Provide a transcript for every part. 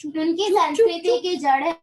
उनकी संस्कृति की जड़ है।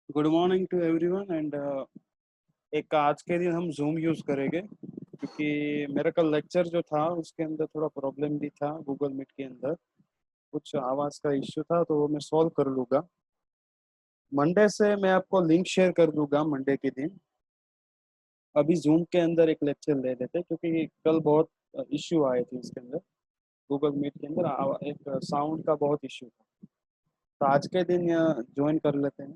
Good morning to everyone and एक आज के दिन हम जूम यूज़ करेंगे क्योंकि मेरा कल लेक्चर जो था उसके अंदर थोड़ा प्रॉब्लम भी था। गूगल मीट के अंदर कुछ आवाज़ का इश्यू था तो वो मैं सॉल्व कर लूँगा। मंडे से मैं आपको लिंक शेयर कर दूंगा मंडे के दिन। अभी जूम के अंदर एक लेक्चर ले लेते हैं क्योंकि कल बहुत इश्यू आए थे इसके अंदर। गूगल मीट के अंदर एक साउंड का बहुत इश्यू था तो आज के दिन ज्वाइन कर लेते हैं।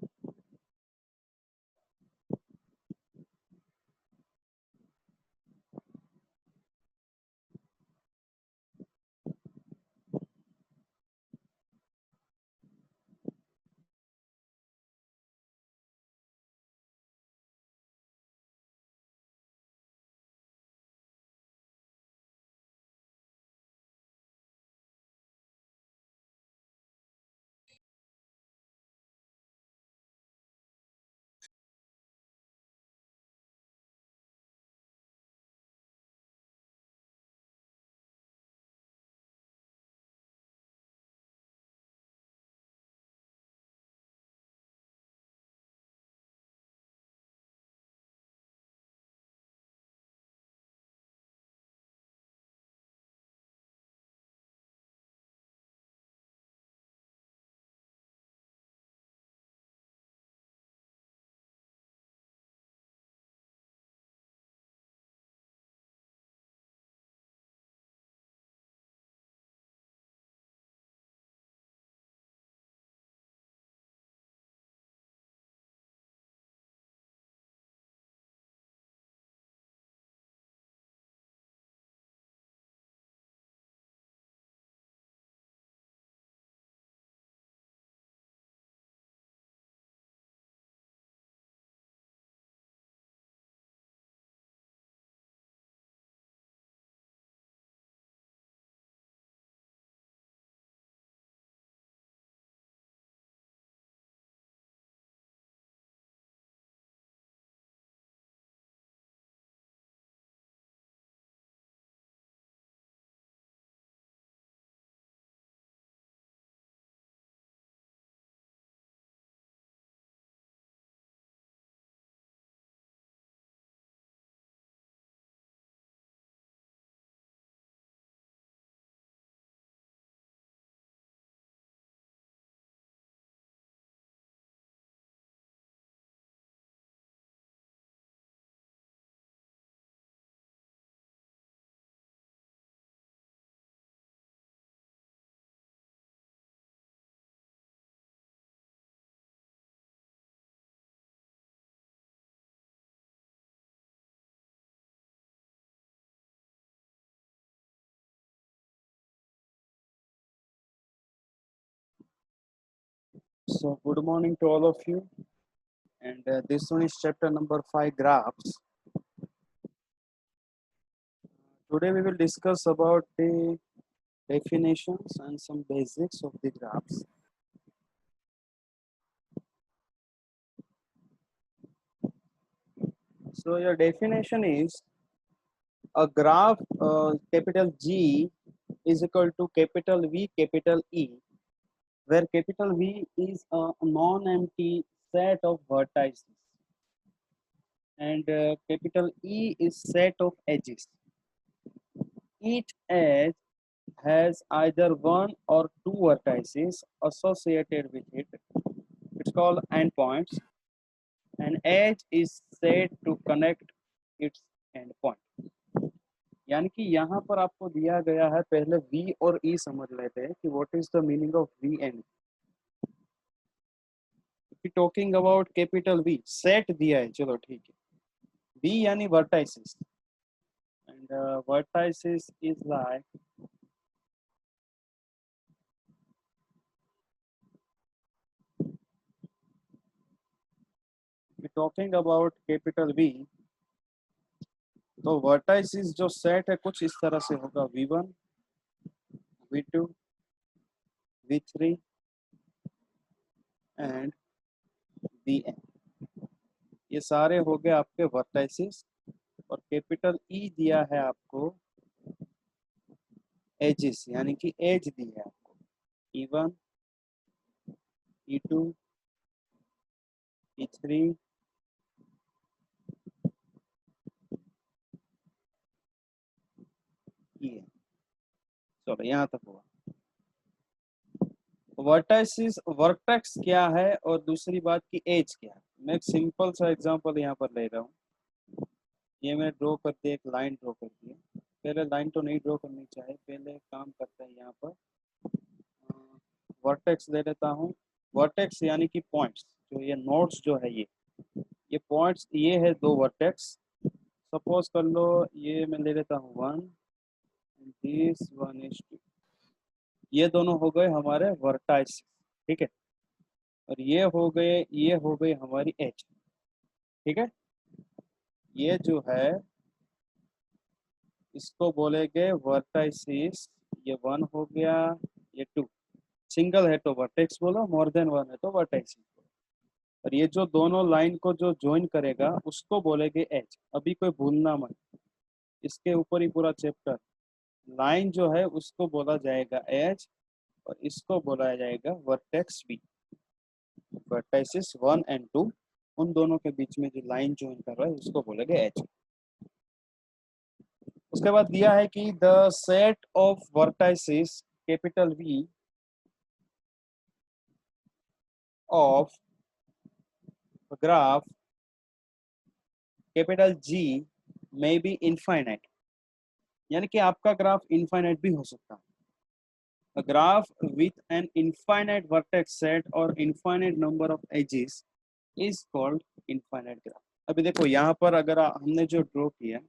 So good morning to all of you, and this one is chapter number 5, graphs. Today we will discuss about the definitions and some basics of the graphs. So your definition is a graph capital G is equal to capital V capital E, where capital V is a non-empty set of vertices and capital E is set of edges. Each edge has either one or two vertices associated with it. It's called endpoints. An edge is said to connect it's and point. यानी कि यहाँ पर आपको दिया गया है, पहले V और E समझ लेते हैं कि what is the meaning of V and talking about capital V। Set दिया है, चलो ठीक है। V यानी vertices, and vertices is like talking about capital V, तो वर्टाइसिस जो सेट है कुछ इस तरह से होगा, V1 V2 V3 and Vn। ये सारे हो गए आपके वर्टाइसिस। और कैपिटल E दिया है आपको एजिस, यानी कि एज दी है आपको, E1 E2 E3 E। चलो यहाँ तक हुआ। वर्टाइसिस वर्टेक्स क्या है और दूसरी बात की एज क्या है। मैं एक सिंपल सा एग्जांपल यहाँ पर ले रहा हूँ। ये मैं ड्रॉ कर दिया, एक लाइन ड्रॉ कर दी। पहले लाइन तो नहीं ड्रॉ करनी चाहिए, पहले काम करते हैं यहाँ पर वर्टेक्स ले लेता हूँ। वर्टेक्स यानी कि पॉइंट्स, जो ये नोड्स जो है ये पॉइंट्स, ये है दो वर्टेक्स। सपोज कर लो ये मैं ले लेता हूँ 1 दिस 1 is 2। ये दोनों हो गए हमारे वर्टाइस, ठीक है। और ये हो गई हमारी एज, ठीक है। ये जो है इसको बोलेंगे वर्टाइसिस। ये 1 हो गया, ये 2। सिंगल है तो वर्टेक्स बोलो, मोर देन 1 है तो वर्टाइसिस। और ये जो दोनों लाइन को जो ज्वाइन करेगा उसको बोलेंगे एज। अभी कोई भूलना मत, इसके ऊपर ही पूरा चैप्टर। लाइन जो है उसको बोला जाएगा एज और इसको बोला जाएगा वर्टेक्स बी। वर्टाइसिस 1 एंड 2, उन दोनों के बीच में जो लाइन ज्वाइन कर रहा है उसको बोलेंगे एज। उसके बाद दिया है कि the set of vertices capital V of graph capital G may be infinite. यानी कि आपका ग्राफ इनफाइनाइट भी हो सकता है। A graph with an infinite vertex set or infinite number of edges is called infinite graph। अभी देखो यहाँ पर अगर हमने जो ड्रॉ किया,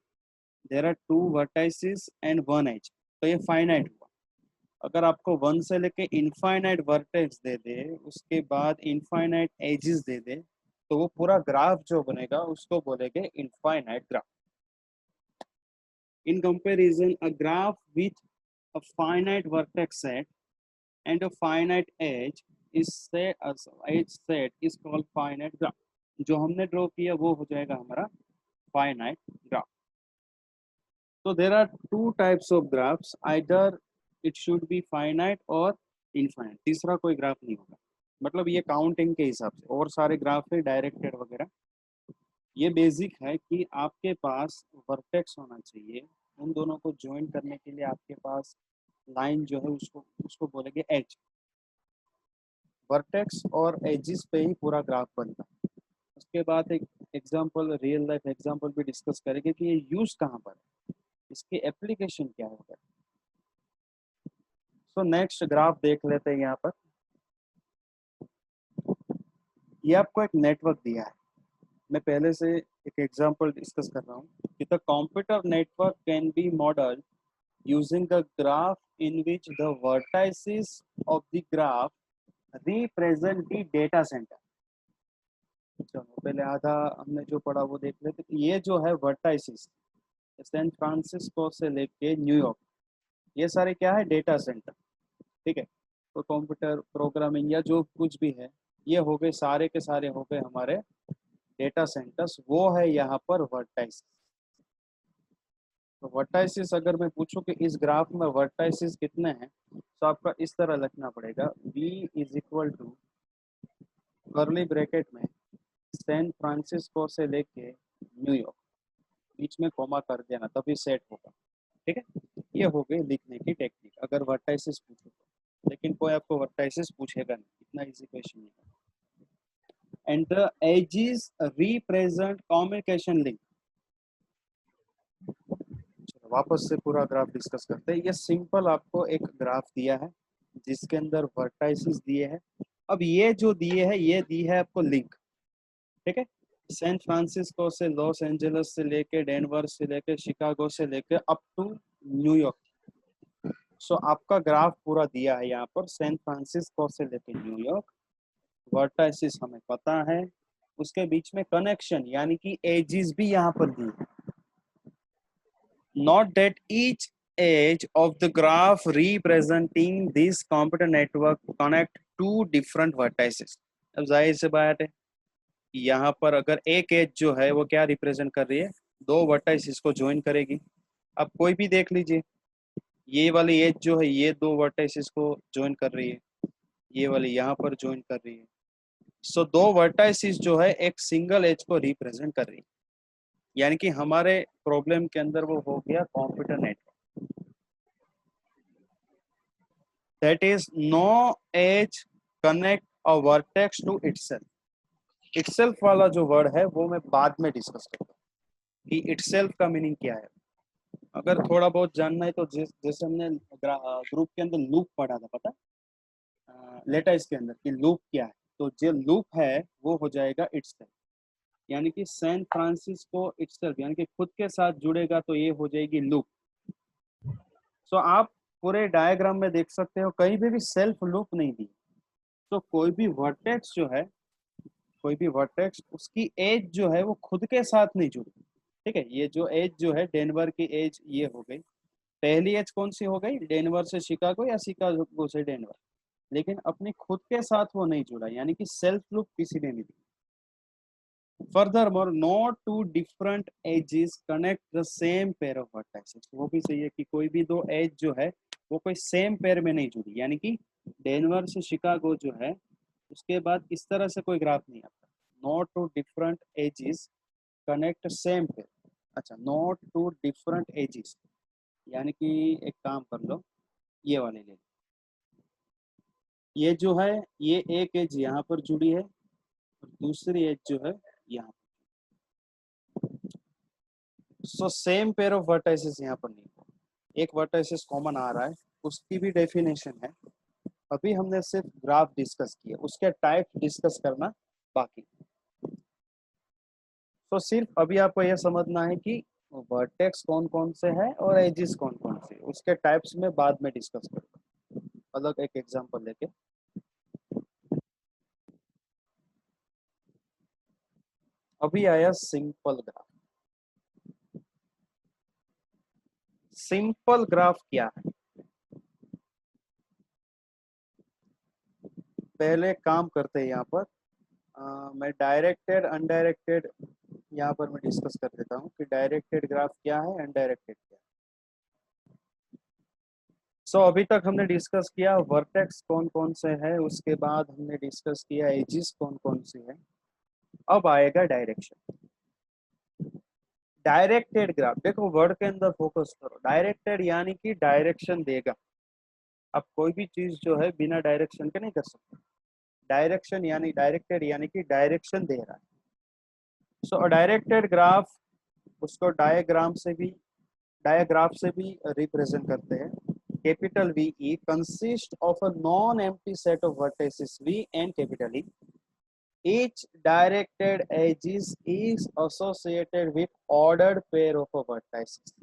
there are 2 vertices and 1 edge, तो ये फाइनाइट हुआ। अगर आपको 1 से लेके इनफाइनाइट वर्टेक्स दे दे, उसके बाद इनफाइनाइट एजेस दे दे, तो वो पूरा ग्राफ जो बनेगा उसको बोलेंगे infinite graph. In comparison a graph with a finite vertex set and a finite edge is set as edge set is called finite graph। जो हमने ड्रॉ किया वो हो जाएगा हमारा finite graph। So there are two types of graphs, either it should be finite or infinite। तीसरा कोई graph नहीं होगा, मतलब ये काउंटिंग के हिसाब से। और सारे ग्राफ है डायरेक्टेड वगैरह। ये बेसिक है कि आपके पास वर्टेक्स होना चाहिए, उन दोनों को ज्वाइन करने के लिए आपके पास लाइन जो है उसको उसको बोलेंगे एज। वर्टेक्स और एजिस पे ही पूरा ग्राफ बनता है। उसके बाद एक एग्जांपल, रियल लाइफ एग्जांपल भी डिस्कस करेंगे कि ये यूज कहाँ पर है, इसकी एप्लीकेशन क्या होगा। सो नेक्स्ट ग्राफ देख लेते हैं। यहाँ पर ये आपको एक नेटवर्क दिया है। मैं पहले से एक एग्जांपल डिस्कस कर रहा हूँ कि the computer network can be model using the graph in which the vertices of the graph represent the data centre. चलो पहले आधा हमने जो पढ़ा वो देख लेते। ये जो है वर्टाइसिस, सैन फ्रांसिस्को से लेके न्यूयॉर्क, ये सारे क्या है, डेटा सेंटर, ठीक है। तो कंप्यूटर प्रोग्रामिंग या जो कुछ भी है, ये हो गए सारे के सारे हो गए हमारे डेटा सेंटर्स। वो है यहाँ पर वर्टाइसिस। तो वर्टाइसिस अगर मैं पूछूं कि इस ग्राफ में वर्टाइसिस कितने हैं, तो आपका इस तरह लिखना पड़ेगा, V is equal to curly bracket में सैन फ्रांसिस्को से लेके न्यूयॉर्क, बीच में कॉमा कर देना तभी सेट होगा, ठीक है। ये हो गई लिखने की टेक्निक अगर वर्टाइसिस पूछो तो। लेकिन कोई आपको वर्टाइसिस पूछेगा नहीं, इतना इजी क्वेश्चन नहीं है। And the edges represent communication link. वापस से पूरा ग्राफ डिस्कस करते हैं। ये सिंपल आपको एक ग्राफ दिया है जिसके अंदर वर्टाइसिस दिए हैं। अब ये जो दिए है, ये दी है आपको लिंक, ठीक है। सैन फ्रांसिस्को से लॉस एंजल्स से लेके डेनवर से लेके शिकागो से लेके अप टू न्यूयॉर्क। सो आपका ग्राफ पूरा दिया है यहाँ पर, सैन फ्रांसिस्को से लेके न्यूयॉर्क। वर्टाइसिस हमें पता है, उसके बीच में कनेक्शन यानी कि एजेस भी यहाँ पर दी है। Note that each edge of the graph representing this computer network connect two different vertices. अब जाहिर सी बात है, यहाँ पर अगर एक एज जो है वो क्या रिप्रेजेंट कर रही है, दो वर्टाइसिस को ज्वाइन करेगी। अब कोई भी देख लीजिए, ये वाली एज जो है ये दो वर्टाइसिस को ज्वाइन कर रही है, ये वाली यहाँ पर ज्वाइन कर रही है। सो दो वर्टाइसिस जो है एक सिंगल एज को रिप्रेजेंट कर रही है, यानी कि हमारे प्रॉब्लम के अंदर वो हो गया computer network. That is, no edge connect a vertex to itself. Itself वाला जो वर्ड है वो मैं बाद में डिस्कस करूंगा कि itself का मीनिंग क्या है। अगर थोड़ा बहुत जानना है तो जैसे हमने ग्रुप के अंदर लूप पढ़ा था, पता लेटाइस के अंदर कि लूप क्या है, तो जो लूप है वो हो जाएगा itself, यानी कि सैन फ्रांसिस्को itself यानी कि खुद के साथ जुड़ेगा तो ये हो जाएगी लूप। सो आप पूरे डायग्राम में देख सकते हो कहीं भी सेल्फ लूप नहीं दी। तो कोई भी वर्टेक्स जो है, कोई भी वर्टेक्स उसकी एज जो है वो खुद के साथ नहीं जुड़ी, ठीक है। ये जो एज जो है डेनवर की एज ये हो गई, पहली एज कौन सी हो गई, डेनवर से शिकागो या शिकागो से डेनवर, लेकिन अपनी खुद के साथ वो नहीं जुड़ा, यानी कि सेल्फ लूप किसी ने नहीं दी। Furthermore, no two different edges connect the same pair of vertices. वो भी सही है कि कोई भी दो एज जो है वो कोई सेम पेयर में नहीं जुड़ी, यानी कि डेनवर से शिकागो जो है उसके बाद इस तरह से कोई ग्राफ नहीं आता। Not two different edges connect same pair. अच्छा, नॉट टू डिफरेंट एजेस यानी कि एक काम कर लो, ये वाले ले लो, ये जो है ये एक एज यहाँ पर जुड़ी है और दूसरी एज जो है यहाँ। So same pair of vertices यहाँ पर नहीं, एक वर्टाइसेस कॉमन आ रहा है, उसकी भी डेफिनेशन है। अभी हमने सिर्फ ग्राफ डिस्कस किया, उसके टाइप डिस्कस करना बाकी। तो सिर्फ अभी आपको यह समझना है कि वर्टेक्स कौन कौन से हैं और एजेस कौन कौन से, उसके टाइप्स में बाद में डिस्कस करूंगा अलग एक एग्जांपल लेके। अभी आया सिंपल ग्राफ। सिंपल ग्राफ क्या है, पहले काम करते हैं यहाँ पर। मैं डायरेक्टेड अनडायरेक्टेड यहाँ पर मैं डिस्कस कर देता हूँ कि डायरेक्टेड ग्राफ क्या है, अनडायरेक्टेड क्या है। सो अभी तक हमने डिस्कस किया वर्टेक्स कौन कौन से है, उसके बाद हमने डिस्कस किया एजेस कौन कौन से है। अब आएगा डायरेक्शन। डायरेक्टेड ग्राफ, देखो वर्ड के अंदर फोकस करो, डायरेक्टेड यानी कि डायरेक्शन देगा। अब कोई भी चीज जो है बिना डायरेक्शन के नहीं कर सकते। डायरेक्शन यानी डायरेक्टेड यानी कि डायरेक्शन दे रहा है। सो डायरेक्टेड ग्राफ उसको डायग्राफ से भी रिप्रेजेंट करते हैं। Capital VE consist of a non empty set of vertices V and capital E. Each directed edges is associated with ordered pair of vertices.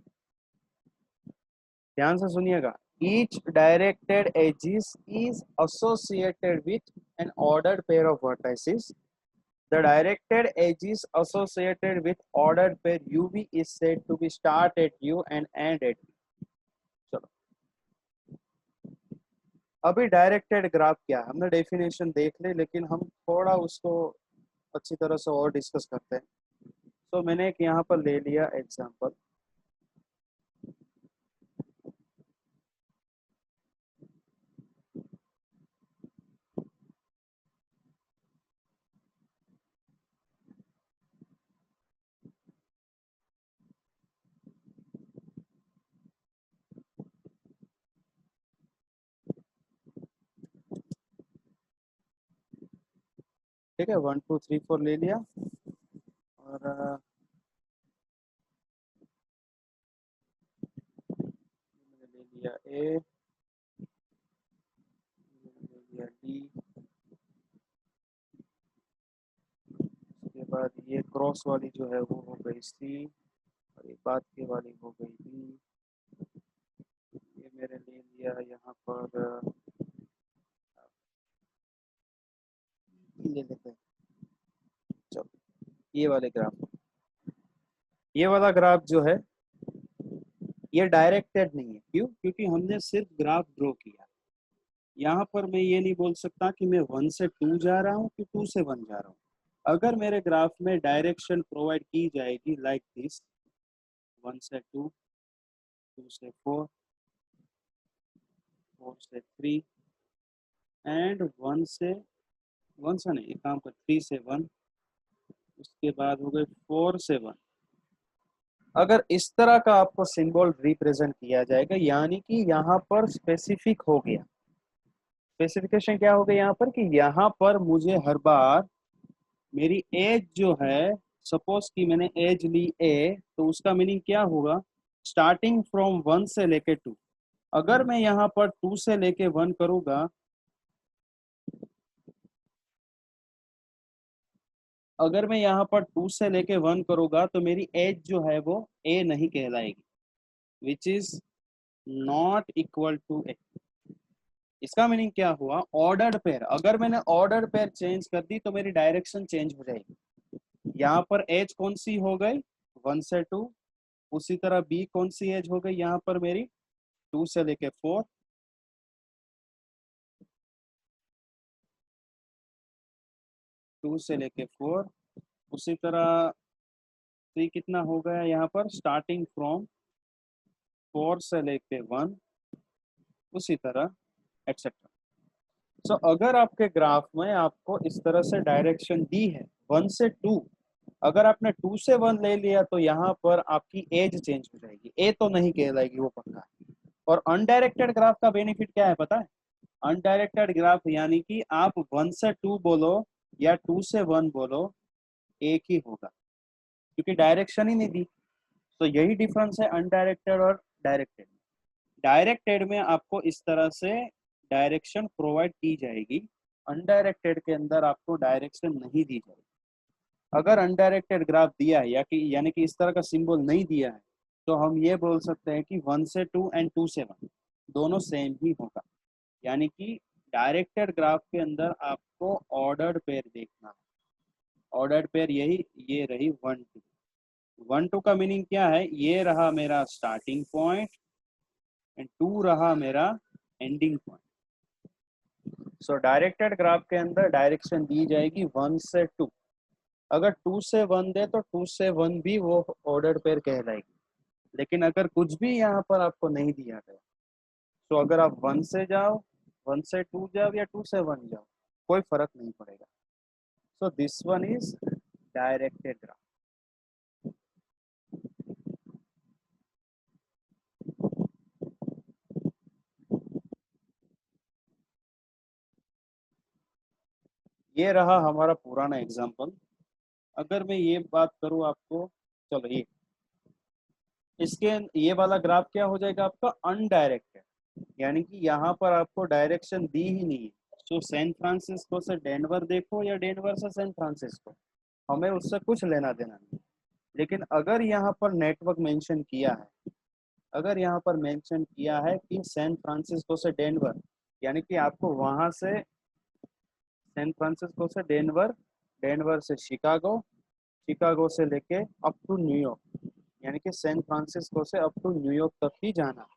ध्यान से सुनिएगा, each directed edges is associated with an ordered pair of vertices. The directed edges associated with ordered pair UV is said to be start at U and end at V. चलो, अभी directed graph क्या है हमने definition देख ली, लेकिन हम थोड़ा उसको अच्छी तरह से और डिस्कस करते हैं। तो मैंने एक यहाँ पर ले लिया एग्जांपल। ठीक है, 1 2 3 4 ले लिया और ए, लिया डी, उसके बाद ये क्रॉस वाली जो है वो हो गई सी, और ये बाद की वाली हो गई बी। ये मेरे ले लिया यहाँ पर, ले लेते हैं। चलो ये वाले ग्राफ, ये वाला ग्राफ जो है ये डायरेक्टेड नहीं है। क्यों? क्योंकि हमने सिर्फ ग्राफ ड्रॉ किया। यहाँ पर मैं ये नहीं बोल सकता कि मैं 1 से 2 जा रहा हूँ कि 2 से 1 जा रहा हूँ। अगर मेरे ग्राफ में डायरेक्शन प्रोवाइड की जाएगी लाइक दिस, 1 से 2, 2 से 4, 4 से 3 एंड 1 से नहीं, एक काम कर, 3 से 1, उसके बाद हो गए 4 से 1। अगर इस तरह का आपको सिंबल रिप्रेजेंट किया जाएगा, यानी कि यहाँ पर स्पेसिफिक हो गया। स्पेसिफिकेशन क्या हो गया यहाँ पर कि यहाँ पर मुझे हर बार मेरी एज जो है, सपोज कि मैंने एज ली ए, तो उसका मीनिंग क्या होगा, स्टार्टिंग फ्रॉम 1 से लेके 2। अगर मैं यहाँ पर 2 से लेके 1 करूंगा, अगर मैं यहाँ पर 2 से लेके 1 करूंगा तो मेरी एज जो है वो ए नहीं कहलाएगी, which is not equal to A. इसका मीनिंग क्या हुआ, ऑर्डर्ड पेयर। अगर मैंने ऑर्डर्ड पेयर चेंज कर दी तो मेरी डायरेक्शन चेंज हो जाएगी। यहाँ पर एज कौन सी हो गई, 1 से 2, उसी तरह बी कौन सी एज हो गई यहाँ पर मेरी, 2 से लेके 4, 2 से लेके 4, उसी तरह सी कितना हो गया यहाँ पर, स्टार्टिंग फ्रॉम 4 से लेके 1, उसी तरह एक्सेट्रा। सो अगर आपके ग्राफ में आपको इस तरह से डायरेक्शन दी है 1 से 2, अगर आपने 2 से 1 ले लिया तो यहाँ पर आपकी एज चेंज हो जाएगी, ए तो नहीं कहलाएगी, वो पक्का है। और अनडायरेक्टेड ग्राफ का बेनिफिट क्या है पता है, अनडायरेक्टेड ग्राफ यानी कि आप 1 से 2 बोलो या 2 से 1 बोलो, एक ही होगा, क्योंकि डायरेक्शन ही नहीं दी। तो यही डिफरेंस है अनडायरेक्टेड और डायरेक्टेड। डायरेक्टेड में आपको इस तरह से डायरेक्शन प्रोवाइड की जाएगी, अनडायरेक्टेड के अंदर आपको डायरेक्शन नहीं दी जाएगी। अगर अनडायरेक्टेड ग्राफ दिया है या कि यानी कि इस तरह का सिंबल नहीं दिया है, तो हम ये बोल सकते हैं कि 1 से 2 एंड 2 से 1 दोनों सेम ही होगा। यानी कि डायरेक्टेड ग्राफ के अंदर आपको ऑर्डर्ड पेयर देखना है। ऑर्डर्ड पेयर यही, ये रही 1 2। 1 2 का मीनिंग क्या है, ये रहा मेरा स्टार्टिंग पॉइंट एंड 2 रहा मेरा एंडिंग पॉइंट। सो डायरेक्टेड ग्राफ के अंदर डायरेक्शन दी जाएगी 1 से 2। अगर 2 से 1 दे तो 2 से 1 भी वो ऑर्डर्ड पेयर कहलाएगी। लेकिन अगर कुछ भी यहाँ पर आपको नहीं दिया गया, तो अगर आप 1 से जाओ, 1 से 2 जाओ या 2 से 1 जाओ, कोई फर्क नहीं पड़ेगा। So this one is directed graph. ये रहा हमारा पुराना एग्जाम्पल। अगर मैं ये बात करूं आपको, चलो इसके ये वाला ग्राफ क्या हो जाएगा आपका, अनडायरेक्टेड, यानी कि यहाँ पर आपको डायरेक्शन दी ही नहीं है। तो सैन फ्रांसिस्को से डेनवर देखो या डेनवर से सैन फ्रांसिस्को, हमें उससे कुछ लेना देना नहीं। लेकिन अगर यहाँ पर नेटवर्क मेंशन किया है, अगर यहाँ पर मेंशन किया है कि सैन फ्रांसिस्को से डेनवर, यानी कि आपको वहां से सैन फ्रांसिस्को से डेनवर, डेनवर से शिकागो, शिकागो से लेके अप टू न्यूयॉर्क, यानी कि सैन फ्रांसिस्को से अप टू न्यूयॉर्क तक ही जाना।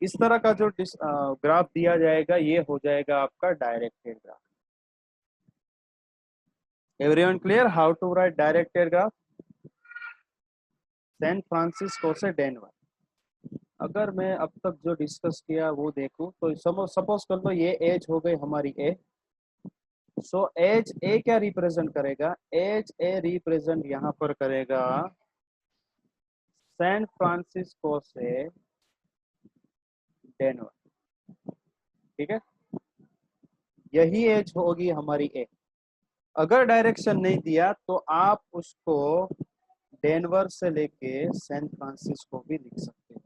इस तरह का जो ग्राफ दिया जाएगा ये हो जाएगा आपका directed graph. Everyone clear how to write directed graph, San Francisco से डेनवर। अगर मैं अब तक जो डिस्कस किया वो देखूं तो सपोज कर लो ये एज हो गई हमारी ए। सो एज ए क्या रिप्रेजेंट करेगा, एज ए रिप्रेजेंट यहाँ पर करेगा सैन फ्रांसिस्को से डेनवर। ठीक है, यही एज होगी हमारी ए। अगर डायरेक्शन नहीं दिया तो आप उसको डेनवर से लेके सैन फ्रांसिस्को भी लिख सकते हो।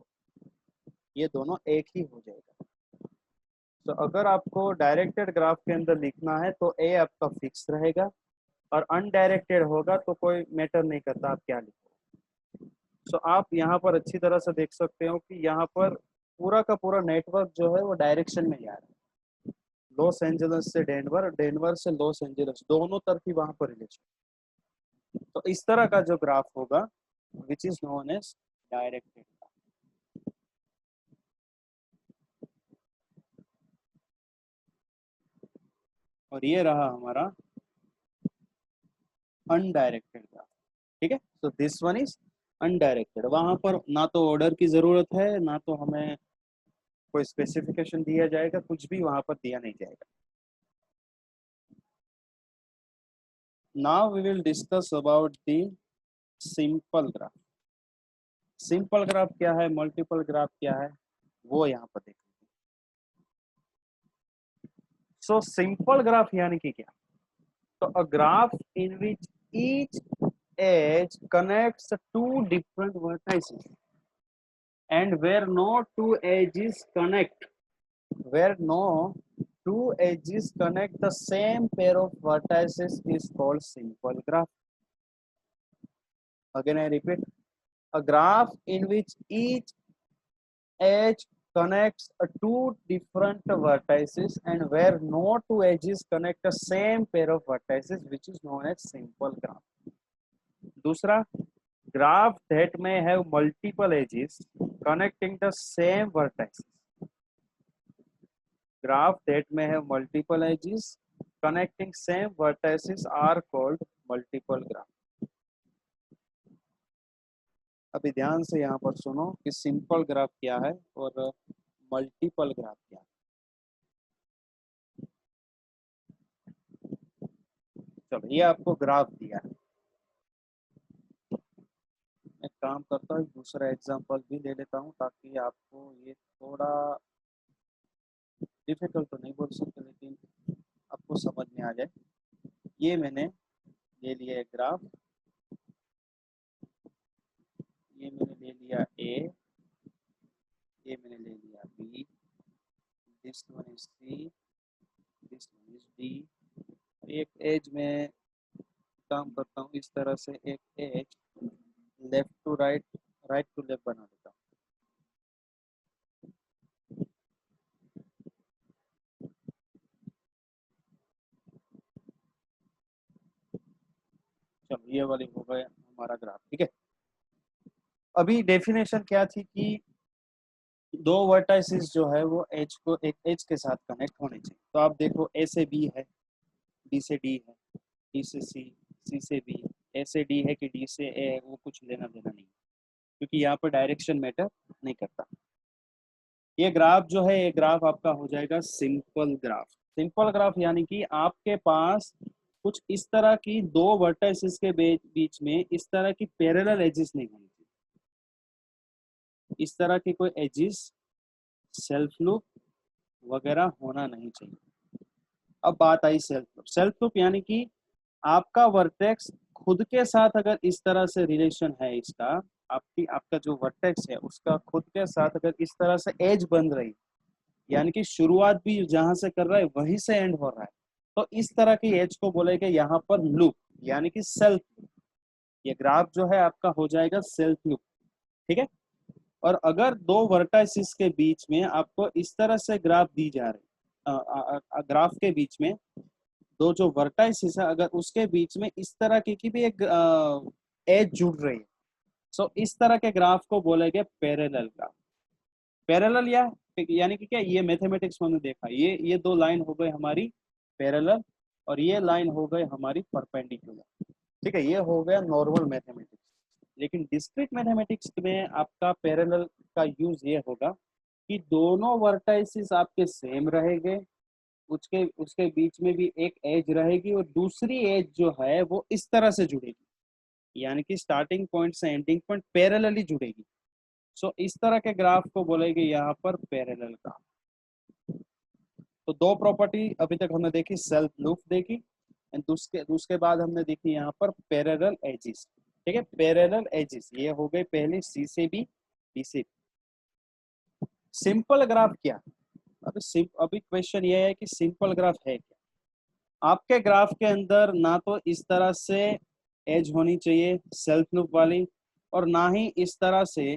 ये दोनों एक ही हो जाएगा। तो अगर आपको डायरेक्टेड ग्राफ के अंदर लिखना है तो ए आपका फिक्स रहेगा, और अनडायरेक्टेड होगा तो कोई मैटर नहीं करता आप क्या लिखो। सो आप यहाँ पर अच्छी तरह से देख सकते हो कि यहाँ पर पूरा का पूरा नेटवर्क जो है वो डायरेक्शन में जा रहा है। लॉस एंजल्स से डेनवर, डेनवर से लॉस एंजल्स, दोनों तरफ ही वहां पर रिलेशन। तो इस तरह का जो ग्राफ होगा which is known as directed. और ये रहा हमारा अनडायरेक्टेड ग्राफ। ठीक है, तो दिस वन इज अनडायरेक्टेड। वहां पर ना तो ऑर्डर की जरूरत है, ना तो हमें कोई स्पेसिफिकेशन दिया जाएगा, कुछ भी वहां पर दिया नहीं जाएगा। Now we will discuss about the simple graph. Simple graph क्या है, मल्टीपल ग्राफ क्या है, वो यहाँ पर देखेंगे। सो सिंपल ग्राफ यानी कि क्या? तो a graph in which each edge connects two different vertices, and where no two edges connect the same pair of vertices is called simple graph. Again I repeat, a graph in which each edge connects two different vertices, and where no two edges connect the same pair of vertices, which is known as simple graph. दूसरा, graph that may have multiple edges connecting the same vertices. Graph that may have multiple edges connecting same vertices are called multiple graph. अभी ध्यान से यहाँ पर सुनो कि simple graph क्या है और मल्टीपल ग्राफ क्या है। चलो, ये आपको ग्राफ दिया है। मैं काम करता हूँ, दूसरा एग्जांपल भी ले लेता हूँ ताकि आपको ये थोड़ा डिफिकल्ट तो नहीं बोल सकते, लेकिन आपको समझ में आ जाए। ये मैंने ले लिया एक ग्राफ, ये मैंने ले लिया ए, ये मैंने ले लिया B, this one is C, this one is D. एक एज में काम करता हूँ इस तरह से, एक edge left to right, right to left बना देता हूँ। चलो, ये वाली हो गया हमारा ग्राफ। ठीक है, अभी डेफिनेशन क्या थी कि दो वर्टाइसिस जो है वो एज को एक एज के साथ कनेक्ट होने चाहिए। तो आप देखो, ए से बी है, बी से डी है, डी से सी, सी से बी, ए से डी है कि डी से ए है, वो कुछ लेना देना नहीं, क्योंकि यहाँ पर डायरेक्शन मैटर नहीं करता। ये ग्राफ जो है, ये ग्राफ आपका हो जाएगा सिंपल ग्राफ। सिंपल ग्राफ यानी कि आपके पास कुछ इस तरह की दो वर्टाइसिस के बीच में इस तरह की पैरेलल एजेस नहीं होनी चाहिए। इस तरह की कोई एजेस, सेल्फ लूप वगैरह होना नहीं चाहिए। अब बात I self loop. Self loop यानी कि आपका वर्टेक्स खुद के साथ अगर इस तरह से रिलेशन है इसका, आपका जो वर्टेक्स है उसका खुद के साथ अगर इस तरह से एज बन रही, यानी कि शुरुआत भी जहां से कर रहा है वहीं से एंड हो रहा है, तो इस तरह की एज को बोलेंगे यहाँ पर लूप, यानी कि सेल्फ लूप। ये ग्राफ जो है आपका हो जाएगा सेल्फ लूप। ठीक है, और अगर दो वर्टाइसिस के बीच में आपको इस तरह से ग्राफ दी जा रही, ग्राफ के बीच में दो जो वर्टाइसिस है, अगर उसके बीच में इस तरह की भी एक एज जुड़ रही है, सो इस तरह के ग्राफ को बोलेंगे पैरेलल ग्राफ। पैरेलल यानी कि क्या, ये मैथमेटिक्स में हमने देखा, ये दो लाइन हो गई हमारी पैरेलल, और ये लाइन हो गई हमारी परपेंडिकुलर। ठीक है, ये हो गया नॉर्मल मैथमेटिक्स। लेकिन डिस्क्रीट मैथमेटिक्स में आपका पैरेलल का यूज ये होगा कि दोनों वर्टाइसिस आपके सेम रहेंगे, उसके उसके बीच में भी एक एज रहेगी, और दूसरी एज जो है वो इस तरह से जुड़ेगी, यानी कि स्टार्टिंग पॉइंट से एंडिंग पॉइंट पैरेलली जुड़ेगी। सो इस तरह के ग्राफ को बोलेंगे यहाँ पर पैरेलल ग्राफ। तो दो प्रॉपर्टी अभी तक हमने देखी, सेल्फ लूप देखी, एंड उसके बाद हमने देखी यहाँ पर पैरेलल एजिस। ठीक है, पैरेलल एजिस ये हो गई पहली, सी से बी, बी से बी। सिंपल ग्राफ क्या? अभी क्वेश्चन ये है कि सिंपल ग्राफ है क्या? आपके ग्राफ के अंदर ना तो इस तरह से एज होनी चाहिए सेल्फ लूप वाली, और ना ही इस तरह से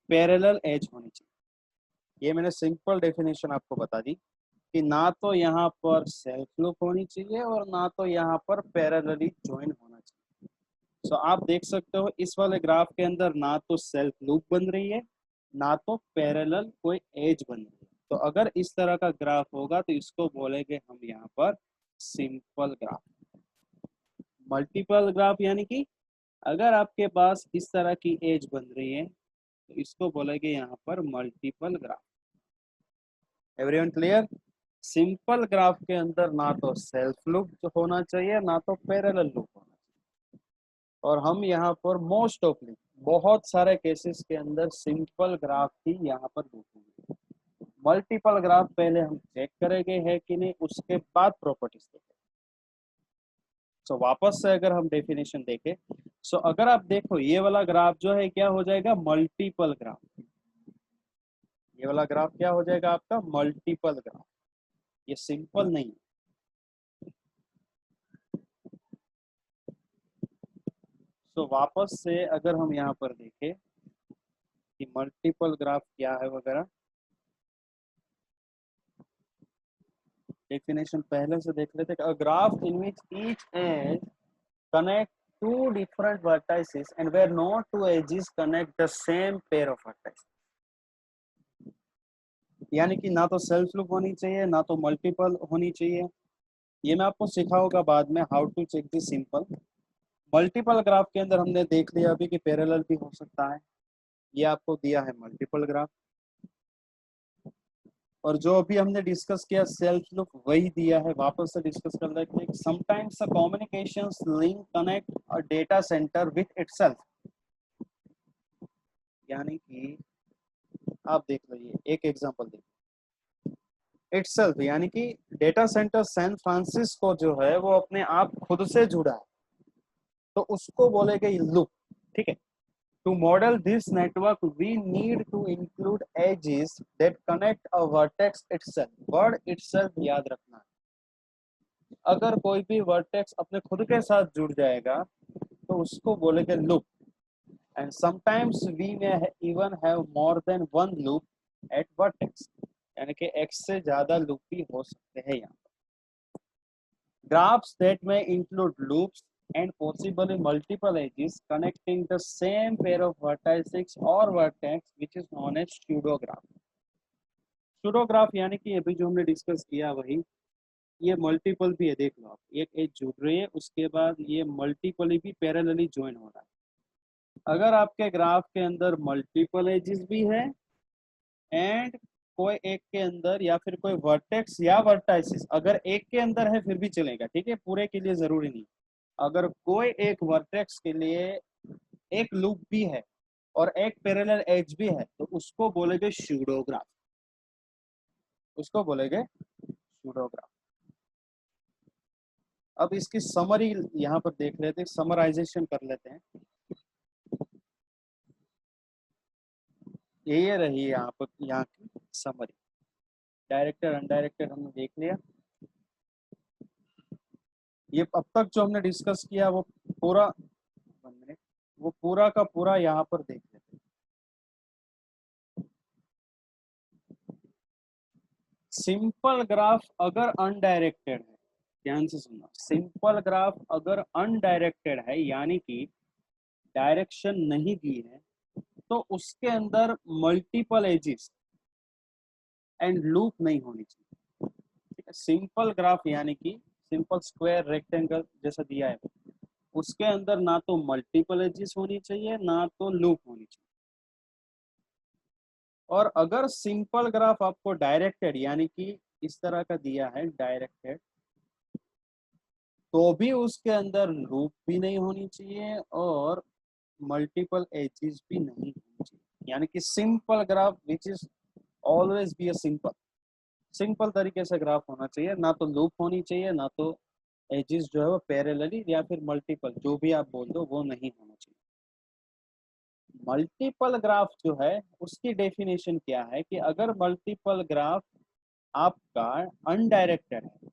पैरेलल एज होनी चाहिए। ये मैंने सिंपल डेफिनेशन आपको बता दी कि ना तो यहाँ पर सेल्फ लूप होनी चाहिए और ना तो यहाँ पर पैरेलली ज्वाइन होना चाहिए। सो आप देख सकते हो इस वाले ग्राफ के अंदर ना तो सेल्फ लूप बन रही है, ना तो पैरेलल कोई एज बन रही है। तो अगर इस तरह का ग्राफ होगा तो इसको बोलेंगे हम यहाँ पर सिंपल ग्राफ। मल्टीपल ग्राफ यानी कि अगर आपके पास इस तरह की एज बन रही है तो इसको बोलेंगे यहाँ पर multiple graph. Everyone clear? Simple graph के अंदर ना तो सेल्फ लूप होना चाहिए ना तो पैरेलल लूप होना चाहिए। और हम यहाँ पर मोस्ट ऑफली बहुत सारे केसेस के अंदर सिंपल ग्राफ ही यहाँ पर देखेंगे। मल्टीपल ग्राफ पहले हम चेक करेंगे है कि नहीं, उसके बाद प्रॉपर्टीज देखेंगे। सो वापस से अगर हम डेफिनेशन देखें, सो अगर आप देखो ये वाला ग्राफ जो है क्या हो जाएगा? Multiple graph. ये वाला ग्राफ क्या हो जाएगा आपका? Multiple graph. ये सिंपल नहीं। सो वापस से अगर हम यहाँ पर देखें कि मल्टीपल ग्राफ क्या है वगैरह, डेफिनेशन पहले से देख लेते हैं। A graph in which each edge connect two different vertices and where no two edges connect the same pair of vertices। यानी कि ना तो सेल्फ लूप होनी चाहिए ना तो मल्टीपल होनी चाहिए। ये मैं आपको सिखाऊंगा बाद में how to check this simple. Multiple graph के अंदर हमने देख लिया अभी कि पैरेलल भी हो सकता है। ये आपको दिया है मल्टीपल ग्राफ, और जो अभी हमने डिस्कस किया सेल्फ लूप वही दिया है। वापस से डिस्कस कर लेते हैं। Sometimes a communications link connect a data centre with itself. यानी कि आप देख लीजिए एक एग्जांपल देखिए। इटसेल्फ यानी कि डेटा सेंटर सैन फ्रांसिस्को जो है वो अपने आप खुद से जुड़ा है, तो उसको बोलेगा लूप। ठीक है। To model this network, we need to include edges that connect a vertex itself। Word itself याद रखना है। अगर कोई भी वर्टेक्स अपने खुद के साथ जुड़ जाएगा तो उसको बोलेंगे loop. And sometimes we may even have more than one loop at vertex। यानी कि x से ज्यादा लूप भी हो सकते हैं यहाँ पर। Graphs that may include loops and possibly multiple edges connecting the same pair of vertices or vertex, which is known as pseudograph। pseudograph यानी कि अभी जो हमने डिस्कस किया वही। ये मल्टीपल भी है, देख लो आप, एक एज जुड़ रही है उसके बाद ये मल्टीपल भी पैरेलली ज्वाइन हो रहा है। अगर आपके ग्राफ के अंदर मल्टीपल एजेस भी है एंड कोई एक के अंदर या फिर कोई वर्टेक्स या वर्टाइसिस अगर एक के अंदर है फिर भी चलेगा। ठीक है, पूरे के लिए जरूरी नहीं। अगर कोई एक वर्टेक्स के लिए एक लूप भी है और एक पैरेलल एज भी है तो उसको बोलेंगे स्यूडोग्राफ। उसको बोलेंगे स्यूडोग्राफ। अब इसकी समरी यहाँ पर देख लेते हैं, समराइजेशन कर लेते हैं। ये रही यहाँ पर यहाँ की समरी। डायरेक्टेड अनडायरेक्टेड हमने देख लिया। ये अब तक जो हमने डिस्कस किया वो पूरा 1 मिनट, वो पूरा का पूरा यहाँ पर देख लेते हैं। सिंपल ग्राफ अगर अनडायरेक्टेड है, ध्यान से सुनना, सिंपल ग्राफ अगर अनडायरेक्टेड है यानी कि डायरेक्शन नहीं दी है तो उसके अंदर मल्टीपल एजेस एंड लूप नहीं होनी चाहिए। ठीक है, सिंपल ग्राफ यानी कि सिंपल स्क्वायर रेक्टेंगल जैसा दिया है उसके अंदर ना तो मल्टीपल एजेस होनी चाहिए ना तो लूप होनी चाहिए। और अगर सिंपल ग्राफ आपको डायरेक्टेड यानी कि इस तरह का दिया है डायरेक्टेड, तो भी उसके अंदर लूप भी नहीं होनी चाहिए और मल्टीपल एजेस भी नहीं होनी चाहिए। यानी कि simple graph which is always be a simple, simple तरीके से ग्राफ होना चाहिए। ना तो लूप होनी चाहिए ना तो एजेस जो है वो पैरेलली या फिर मल्टीपल जो भी आप बोल दो वो नहीं होना चाहिए। मल्टीपल ग्राफ जो है उसकी डेफिनेशन क्या है कि अगर मल्टीपल ग्राफ आपका अनडायरेक्टेड है,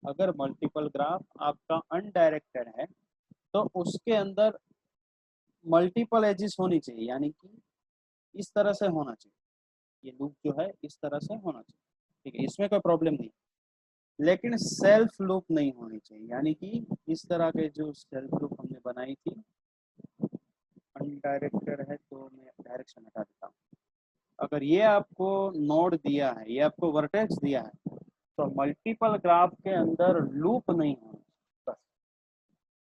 अगर मल्टीपल ग्राफ आपका अनडायरेक्टेड है तो उसके अंदर मल्टीपल एजेस होनी चाहिए, यानी कि इस तरह से होना चाहिए, ये लूप जो है इस तरह से होना चाहिए, ठीक है, इसमें कोई प्रॉब्लम नहीं। लेकिन सेल्फ लूप नहीं होनी चाहिए, यानी कि इस तरह के जो सेल्फ लूप हमने बनाई थी, अनडायरेक्टेड है तो मैं डायरेक्शन हटा देता हूँ। अगर ये आपको नोड दिया है, ये आपको वर्टेक्स दिया है, तो मल्टीपल ग्राफ के अंदर लूप नहीं होना, बस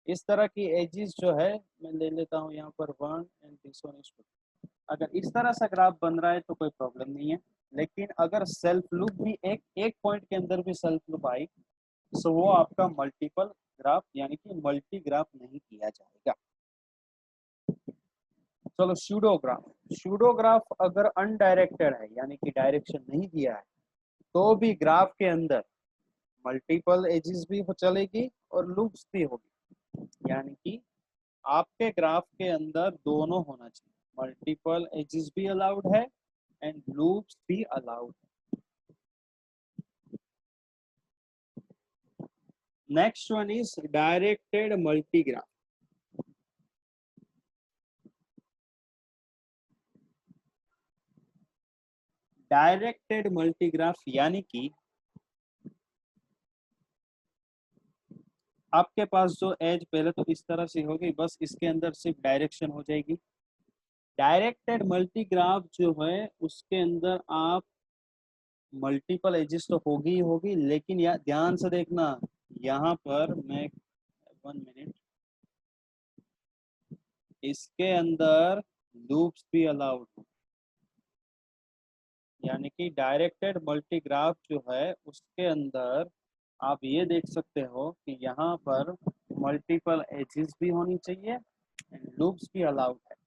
इस तरह की एजेस जो है मैं ले लेता हूँ यहाँ पर 1 एंड दिस वन इज 2। अगर इस तरह से ग्राफ बन रहा है तो कोई प्रॉब्लम नहीं है, लेकिन अगर सेल्फ लूप भी एक एक पॉइंट के अंदर भी सेल्फ लूप आई तो वो आपका मल्टीपल ग्राफ यानी कि मल्टी ग्राफ नहीं किया जाएगा। चलो सूडो ग्राफ अगर अनडायरेक्टेड है यानी कि डायरेक्शन नहीं दिया है तो भी ग्राफ के अंदर मल्टीपल एजेस भी चलेगी और लूप्स भी होगी, यानी कि आपके ग्राफ के अंदर दोनों होना चाहिए, मल्टीपल एजेस भी अलाउड है एंड लूप्स भी अलाउड है। Next one is directed मल्टीग्राफ। Directed मल्टीग्राफ यानी कि आपके पास जो एज पहले तो इस तरह से होगी, बस इसके अंदर सिर्फ डायरेक्शन हो जाएगी। डायरेक्टेड मल्टीग्राफ जो है उसके अंदर आप मल्टीपल एजेस तो होगी ही होगी, लेकिन या ध्यान से देखना, यहाँ पर मैं 1 मिनट, इसके अंदर लूप्स भी अलाउड हो, यानी कि डायरेक्टेड मल्टीग्राफ जो है उसके अंदर आप ये देख सकते हो कि यहाँ पर मल्टीपल एजेस भी होनी चाहिए एंड लूप्स भी अलाउड है।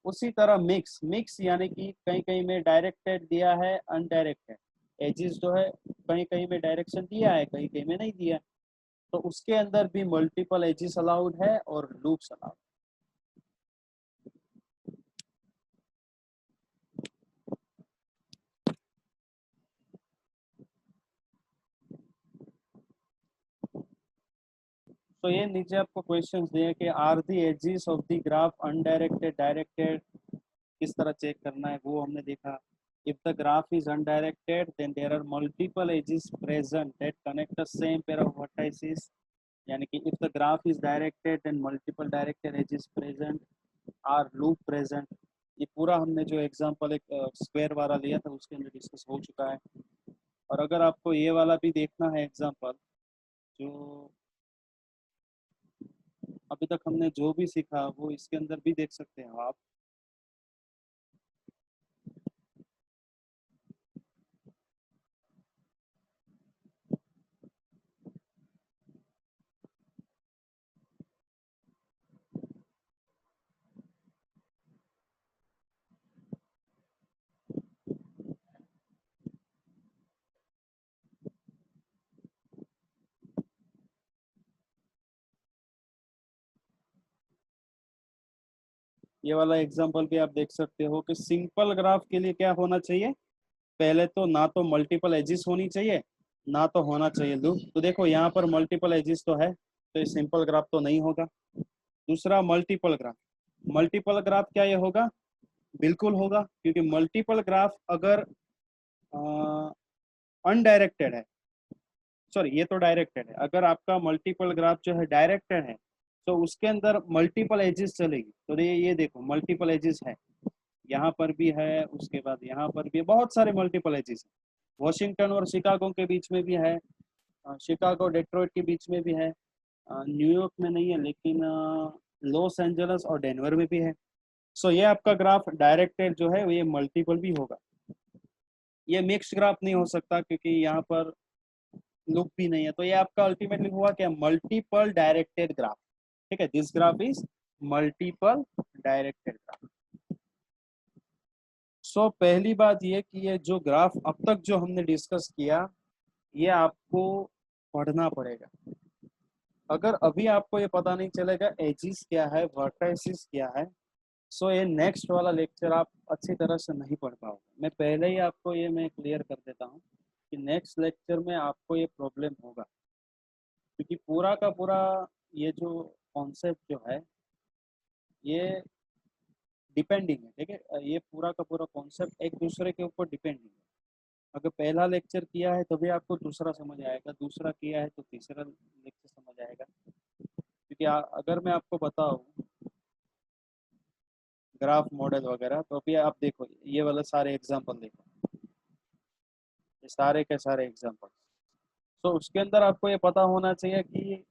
उसी तरह मिक्स यानी कि कहीं कहीं में डायरेक्टेड दिया है, अनडायरेक्टेड एजेस जो है कहीं कहीं में डायरेक्शन दिया है, कहीं कहीं में नहीं दिया, तो उसके अंदर भी मल्टीपल एजेस अलाउड है और लूप्स अलाउड। तो ये नीचे आपको क्वेश्चंस दिए कि are the edges of the graph undirected directed, किस तरह चेक करना है वो हमने देखा। If the graph is undirected, then there are multiple edges present that connect the same pair of vertices. यानी कि if the graph is directed, then multiple directed edges present are loop present. ये पूरा हमने जो example एक square वाला लिया था उसके अंदर डिस्कस हो चुका है। और अगर आपको ये वाला भी देखना है एग्जांपल, जो अभी तक हमने जो भी सीखा वो इसके अंदर भी देख सकते हो आप। ये वाला एग्जांपल भी आप देख सकते हो कि सिंपल ग्राफ के लिए क्या होना चाहिए, पहले तो ना तो मल्टीपल एजेस होनी चाहिए ना तो होना चाहिए लूप। तो देखो यहाँ पर मल्टीपल एजेस तो है, तो ये सिंपल ग्राफ तो नहीं होगा। दूसरा मल्टीपल ग्राफ क्या ये होगा, बिल्कुल होगा, क्योंकि मल्टीपल ग्राफ अगर अनडायरेक्टेड है, सॉरी ये तो डायरेक्टेड है, अगर आपका मल्टीपल ग्राफ जो है डायरेक्टेड है तो उसके अंदर मल्टीपल एजेस चलेगी। तो ये देखो मल्टीपल एजेस है, यहाँ पर भी है, उसके बाद यहाँ पर भी है, बहुत सारे मल्टीपल एजेस है। वॉशिंगटन और शिकागो के बीच में भी है, शिकागो डेट्रॉइट के बीच में भी है, न्यूयॉर्क में नहीं है लेकिन लॉस एंजल्स और डेनवर में भी है। सो ये आपका ग्राफ डायरेक्टेड जो है ये मल्टीपल भी होगा। ये मिक्स्ड ग्राफ नहीं हो सकता क्योंकि यहाँ पर लूप भी नहीं है, तो ये आपका अल्टीमेटली हुआ क्या, मल्टीपल डायरेक्टेड ग्राफ। ठीक है, this graph is multiple directed graph. So पहली बात ये कि ये जो ग्राफ अब तक जो हमने डिस्कस किया ये आपको पढ़ना पड़ेगा। अगर अभी आपको ये पता नहीं चलेगा एजिस क्या है, वर्टाइसिस क्या है, सो ये नेक्स्ट वाला लेक्चर आप अच्छी तरह से नहीं पढ़ पाओगे। मैं पहले ही आपको ये मैं क्लियर कर देता हूँ कि नेक्स्ट लेक्चर में आपको ये प्रॉब्लम होगा, क्योंकि पूरा का पूरा ये जो कॉन्सेप्ट जो है ये डिपेंडिंग है, ठीक है। ये पूरा का पूरा कॉन्सेप्ट एक दूसरे के ऊपर डिपेंडिंग है। अगर पहला लेक्चर किया है तभी आपको दूसरा समझ आएगा, दूसरा किया है तो तीसरा लेक्चर समझ आएगा। क्योंकि अगर मैं आपको बताऊं ग्राफ मॉडल वगैरह, तो अभी आप देखो ये वाले सारे एग्जांपल देखो, ये सारे के सारे एग्जांपल। तो उसके अंदर आपको ये पता होना चाहिए कि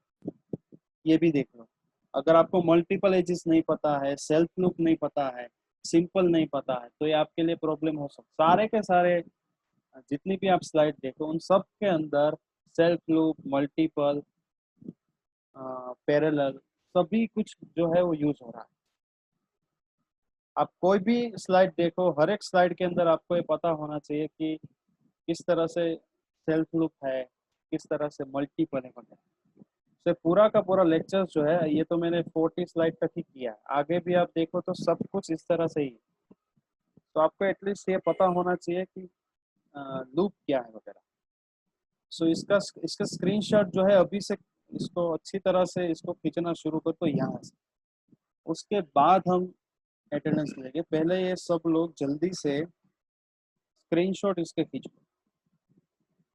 ये भी देख लो, अगर आपको मल्टीपल एजेस नहीं पता है, सेल्फ लूप नहीं पता है, सिंपल नहीं पता है, तो ये आपके लिए प्रॉब्लम हो सकता है। सारे के सारे जितनी भी आप स्लाइड देखो उन सब के अंदर सेल्फ लूप, मल्टीपल, पैरेलल, सभी कुछ जो है वो यूज हो रहा है। आप कोई भी स्लाइड देखो, हर एक स्लाइड के अंदर आपको ये पता होना चाहिए कि किस तरह से सेल्फ लूप है, किस तरह से मल्टीपल है वगैरह। से पूरा का पूरा लेक्चर जो है ये तो मैंने 40 स्लाइड तक ही किया है, आगे भी आप देखो तो सब कुछ इस तरह से ही है। तो आपको एटलीस्ट ये पता होना चाहिए कि लूप क्या है वगैरह। सो इसका इसका स्क्रीनशॉट जो है अभी से इसको अच्छी तरह से इसको खींचना शुरू कर तो यहाँ से, उसके बाद हम अटेंडेंस लेंगे। पहले ये सब लोग जल्दी से स्क्रीनशॉट इसके खींचो,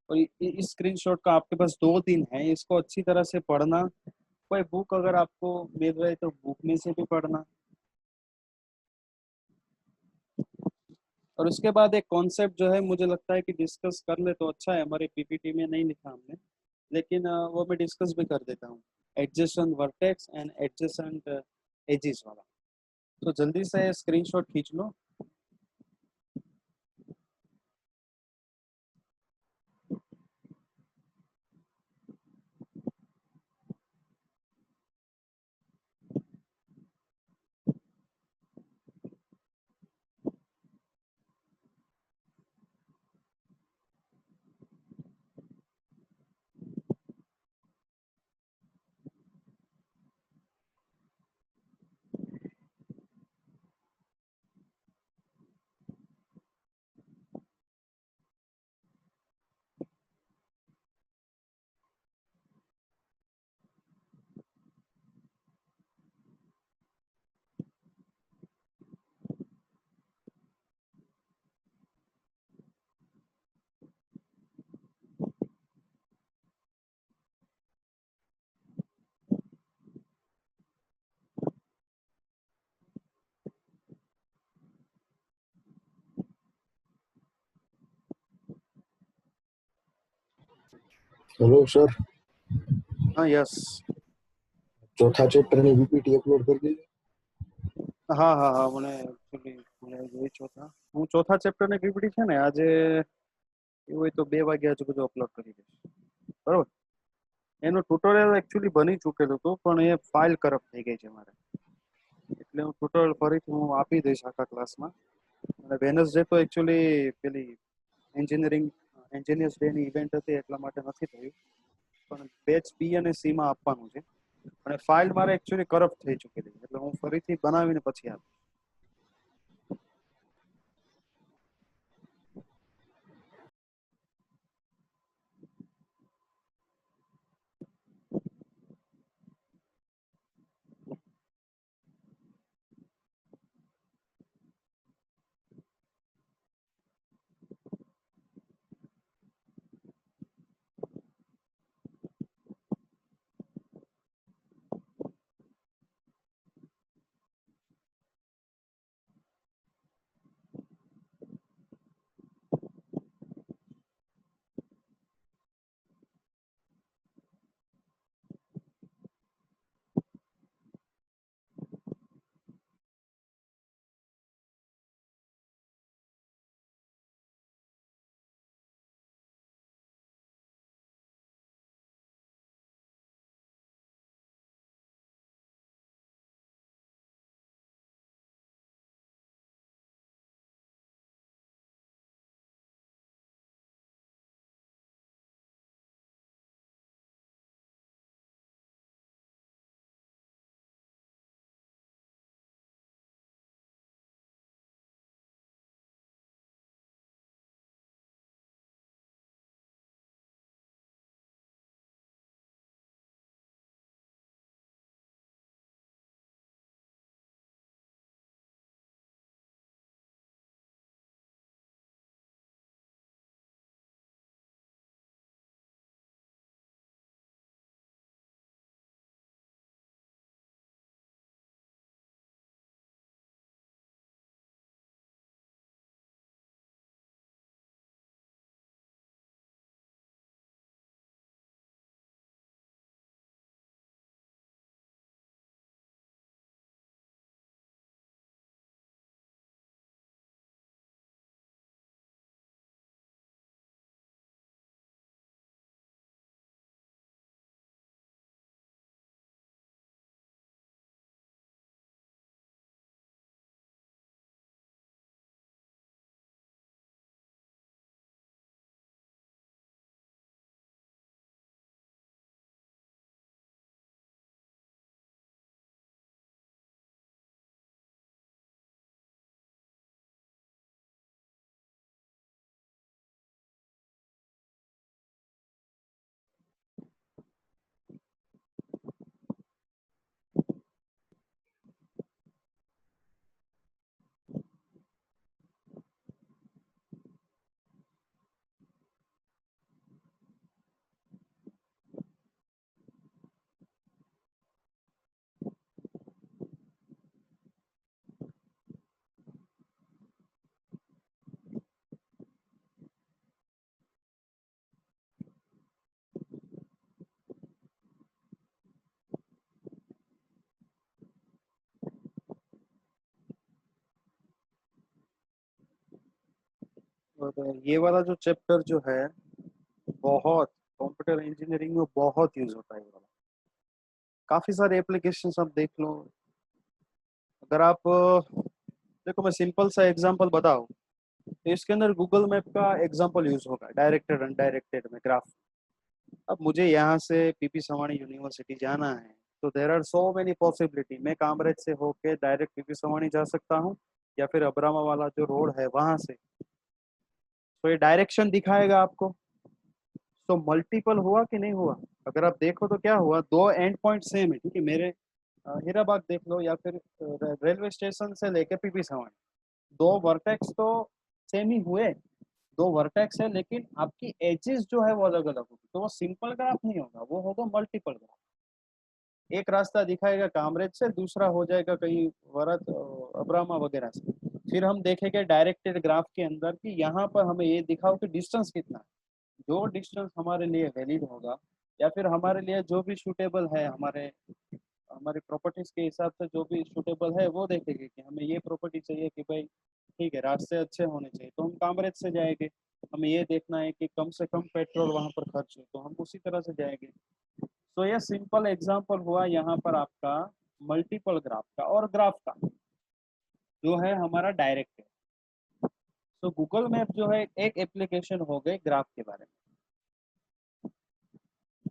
और इस स्क्रीनशॉट का आपके पास 2 दिन है, इसको अच्छी तरह से पढ़ना। कोई बुक अगर आपको मिल रही है तो बुक में से भी पढ़ना। और उसके बाद एक कॉन्सेप्ट जो है मुझे लगता है कि डिस्कस कर ले तो अच्छा है, हमारे पीपीटी में नहीं लिखा हमने, लेकिन वो मैं डिस्कस भी कर देता हूँ। Adjacent vertex and adjacent edges वाला। तो जल्दी से स्क्रीनशॉट खींच लो। हेलो सर, हाँ यस, चौथा चैप्टर ने पीपीटी अपलोड कर दी। हाँ हाँ हाँ, મને એકચ્યુઅલી જોઈ ચોથા હું ચોથા ચેપ્ટર ને પીપીટી છે ને આજે એવું હોય તો 2 વાગ્યા આજુ બધું અપલોડ કરી દઈશ, બરોબર। એનું ટ્યુટોરિયલ એકચ્યુઅલી બની ચૂકેલું હતું પણ એ ફાઇલ કરપ્ટ થઈ ગઈ છે મારે, એટલે હું ટ્યુટોરિયલ ફરીથી હું આપી દઈશ આખા ક્લાસમાં। અને વેનસડે તો એકચ્યુઅલી પેલી એન્જિનિયર્સ ડે ની ઇવેન્ટ હતી એટલા માટે નથી થયું, પણ બેચ બી અને સી માં આપવાનું છે। અને ફાઇલ મારે એકચ્યુઅલી કરપ્ટ થઈ ચૂકેલી છે, એટલે હું ફરીથી બનાવીને પછી આપીશ। और ये वाला जो चैप्टर जो है बहुत कंप्यूटर इंजीनियरिंग में बहुत यूज होता है ये वाला। काफी सारे एप्लीकेशन आप देख लो। अगर आप देखो, मैं सिंपल सा एग्जांपल बताऊं तो इसके अंदर गूगल मैप का एग्जांपल यूज होगा, डायरेक्टेड अनडायरेक्टेड में ग्राफ। अब मुझे यहाँ से पीपी सवानी यूनिवर्सिटी जाना है, तो there are so many possibility. मैं कामरेज से होके डायरेक्ट पीपी सवानी जा सकता हूँ, या फिर अब्रामा वाला जो रोड है वहां से। तो ये डायरेक्शन दिखाएगा आपको। तो मल्टीपल हुआ कि नहीं हुआ? अगर आप देखो तो क्या हुआ, दो एंड पॉइंट सेम है, ठीक है। मेरे हीराबाग देख लो, या फिर रेलवे स्टेशन से लेके पीपी सवानी, दो वर्टेक्स तो सेम ही हुए। दो वर्टेक्स है, लेकिन आपकी एजेस जो है वो अलग अलग होगी। तो वो सिंपल ग्राफ नहीं होगा, वो होगा मल्टीपल ग्राफ। एक रास्ता दिखाएगा कामरेज से, दूसरा हो जाएगा कहीं वरत अब्रामा वगैरह से। फिर हम देखेंगे डायरेक्टेड ग्राफ के अंदर कि यहाँ पर हमें ये दिखाओ कि डिस्टेंस कितना है। जो डिस्टेंस हमारे लिए वैलिड होगा, या फिर हमारे लिए जो भी सूटेबल है, हमारे हमारी प्रॉपर्टीज के हिसाब से जो भी सूटेबल है, वो देखेंगे कि हमें ये प्रॉपर्टी चाहिए कि भाई ठीक है, रास्ते अच्छे होने चाहिए तो हम कामरेज से जाएंगे। हमें ये देखना है कि कम से कम पेट्रोल वहां पर खर्च हो, तो हम उसी तरह से जाएंगे। तो ये सिंपल एग्जांपल हुआ यहाँ पर आपका मल्टीपल ग्राफ का। और ग्राफ का जो है हमारा डायरेक्ट है। तो गूगल मैप जो है एक एप्लीकेशन हो गई ग्राफ के बारे में।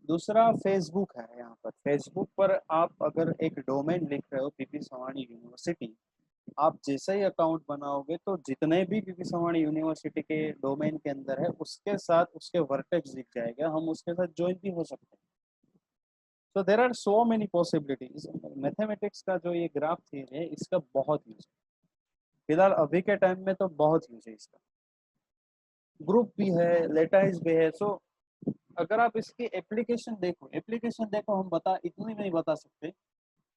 दूसरा फेसबुक है। यहाँ पर फेसबुक पर आप अगर एक डोमेन लिख रहे हो पीपी सवानी यूनिवर्सिटी, आप जैसे ही अकाउंट बनाओगे तो जितने भी पीपी सवानी यूनिवर्सिटी के डोमेन के अंदर है उसके साथ उसके वर्टेक्स दिख जाएगा, हम उसके साथ ज्वाइन भी हो सकते हैं। तो there are so many possibilities. Mathematics का जो ये ग्राफ थियरी है इसका बहुत यूज है फिलहाल अभी के टाइम में, तो बहुत यूज है इसका। ग्रुप भी है, लेटाइज भी है। सो अगर आप इसकी एप्लीकेशन देखो हम बता इतनी नहीं बता सकते।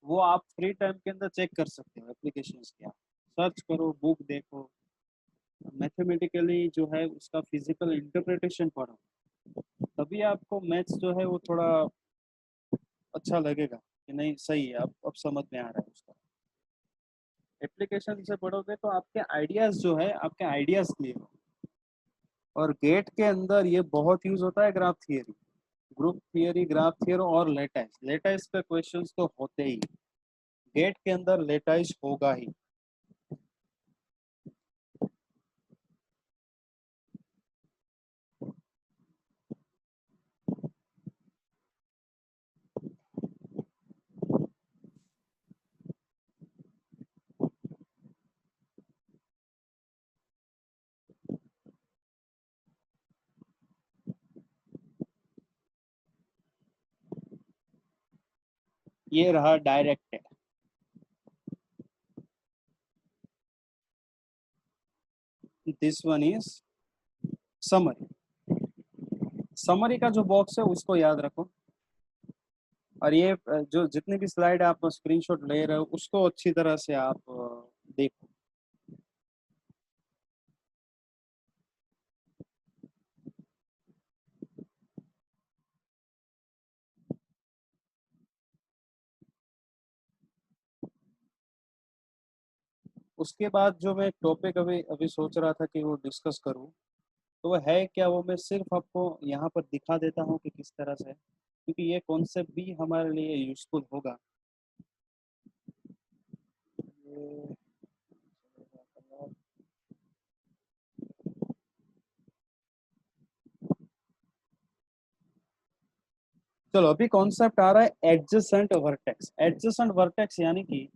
वो आप फ्री टाइम के अंदर चेक कर सकते हो एप्लीकेशन की। आप सर्च करो, बुक देखो, मैथमेटिकली जो है उसका फिजिकल इंटरप्रिटेशन पढ़ो, तभी आपको मैथ्स जो है वो थोड़ा अच्छा लगेगा कि नहीं सही है, अब समझ में आ रहा है उसका। एप्लीकेशन से पढ़ोगे तो आपके आइडियाज जो है, आपके आइडियाज क्लियर हो। और गेट के अंदर ये बहुत यूज होता है graph theory, group theory, graph theory और लेटाइज। लेटाइज पे क्वेश्चंस तो होते ही, गेट के अंदर लेटाइज होगा ही। ये रहा डायरेक्ट है। This one is summary. Summary का जो बॉक्स है उसको याद रखो। और ये जो जितनी भी स्लाइड आप स्क्रीनशॉट ले रहे हो उसको अच्छी तरह से आप देखो। उसके बाद जो मैं टॉपिक अभी अभी सोच रहा था कि वो डिस्कस करूं, तो वो है क्या, वो मैं सिर्फ आपको यहाँ पर दिखा देता हूँ कि किस तरह से, क्योंकि ये कॉन्सेप्ट भी हमारे लिए यूजफुल होगा। ये- चलो अभी कॉन्सेप्ट आ रहा है एडजेसेंट वर्टेक्स। एडजेसेंट वर्टेक्स यानी कि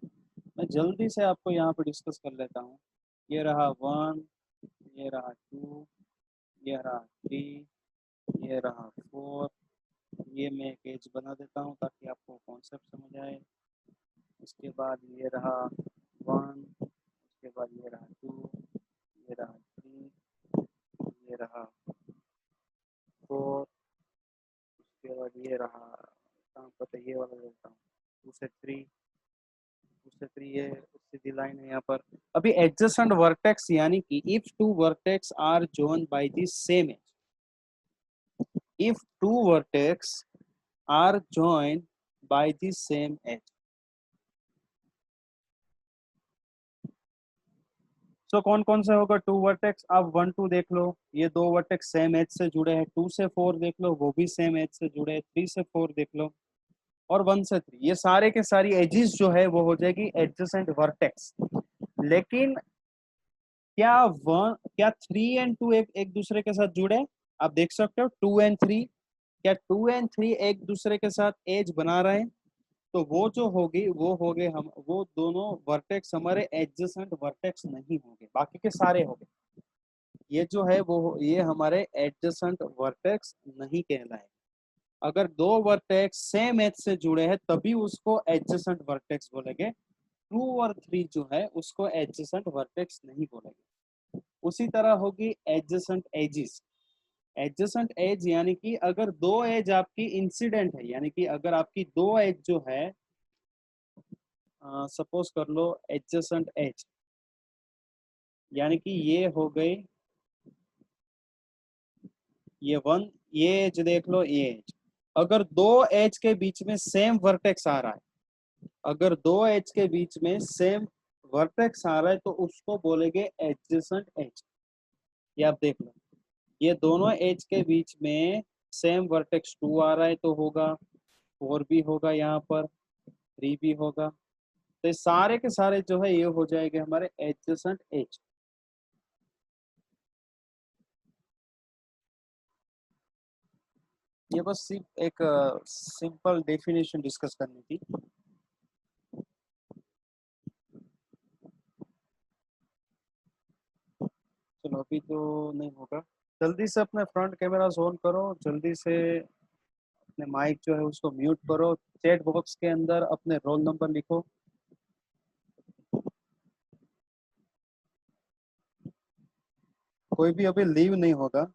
मैं जल्दी से आपको यहाँ पे डिस्कस कर लेता हूँ। ये रहा 1, ये रहा 2, ये रहा 3, ये रहा 4। ये मैं एक एज बना देता हूँ ताकि आपको कॉन्सेप्ट समझ आए। उसके बाद ये रहा 1, उसके बाद ये रहा 2, ये रहा 3, ये रहा 4, उसके बाद ये रहा, कहाँ पता, ये वाला लेता हूँ 2 से 3, 2 से 3, ये सीधी लाइन है यहाँ पर। अभी एडजेसेंट वर्टेक्स यानी कि if two vertex are joined by the same edge, if two vertex are joined by the same edge। So कौन कौन से होगा टू वर्टेक्स? आप 1 2 देख लो, ये दो वर्टेक्स सेम एज से जुड़े हैं। 2 से 4 देख लो, वो भी सेम एज से जुड़े हैं। 3 से 4 देख लो, और 1 से 3, ये सारे के सारी एजेस जो है वो हो जाएगी एडजेसेंट वर्टेक्स। लेकिन क्या 3 एंड 2 एक दूसरे के साथ जुड़े? आप देख सकते हो 2 एंड 3, क्या 2 एंड 3 एक दूसरे के साथ एज बना रहे हैं? तो वो जो होगी वो हो गए हम, वो दोनों वर्टेक्स हमारे एडजेसेंट वर्टेक्स नहीं होंगे, बाकी के सारे होंगे। ये जो है वो ये हमारे एडजेसेंट वर्टेक्स नहीं कहलाए। अगर दो वर्टेक्स सेम एज से जुड़े हैं तभी उसको एडजेसेंट वर्टेक्स बोलेंगे। 2 और 3 जो है उसको एडजेसेंट वर्टेक्स नहीं बोलेंगे। उसी तरह होगी एडजेसेंट एजिस। एडजेसेंट एज यानी कि अगर दो एज आपकी इंसिडेंट है, यानी कि अगर आपकी दो एज जो है, सपोज कर लो एडजेसेंट एज, यानी कि ये हो गई ये 1, ये एज देख लो, ये एज। अगर दो एज के बीच में सेम वर्टेक्स आ रहा है, अगर दो एज के बीच में सेम वर्टेक्स आ रहा है तो उसको बोलेंगे एडजेसेंट एज। ये आप देख लो, ये दोनों एज के बीच में सेम वर्टेक्स 2 आ रहा है तो होगा, 4 भी होगा, यहाँ पर 3 भी होगा। तो ये सारे के सारे जो है ये हो जाएंगे हमारे एडजेसेंट एज। ये बस सिर्फ एक सिंपल डेफिनेशन डिस्कस करनी थी। चलो अभी तो नहीं होगा। जल्दी से अपने फ्रंट कैमरा ऑन करो, जल्दी से अपने माइक जो है उसको म्यूट करो। चैट बॉक्स के अंदर अपने रोल नंबर लिखो। कोई भी अभी लीव नहीं होगा।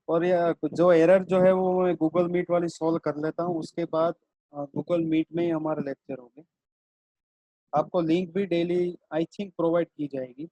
और ये जो एरर जो है वो मैं गूगल मीट वाली सॉल्व कर लेता हूँ, उसके बाद गूगल मीट में ही हमारे लेक्चर होंगे। आपको लिंक भी डेली आई थिंक प्रोवाइड की जाएगी।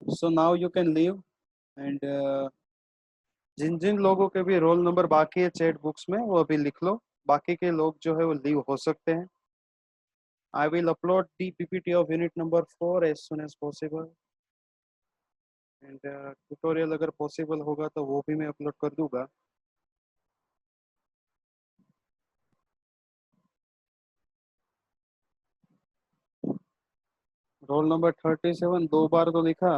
So now you can leave. And जिन जिन लोगों के भी रोल नंबर बाकी है चैट बुक्स में वो अभी लिख लो। बाकी के लोग जो है वो लीव हो सकते हैं। I will upload the PPT of unit number 4 as soon as possible. And tutorial अगर पॉसिबल होगा तो वो भी मैं अपलोड कर दूंगा। रोल नंबर 37 2 बार तो लिखा।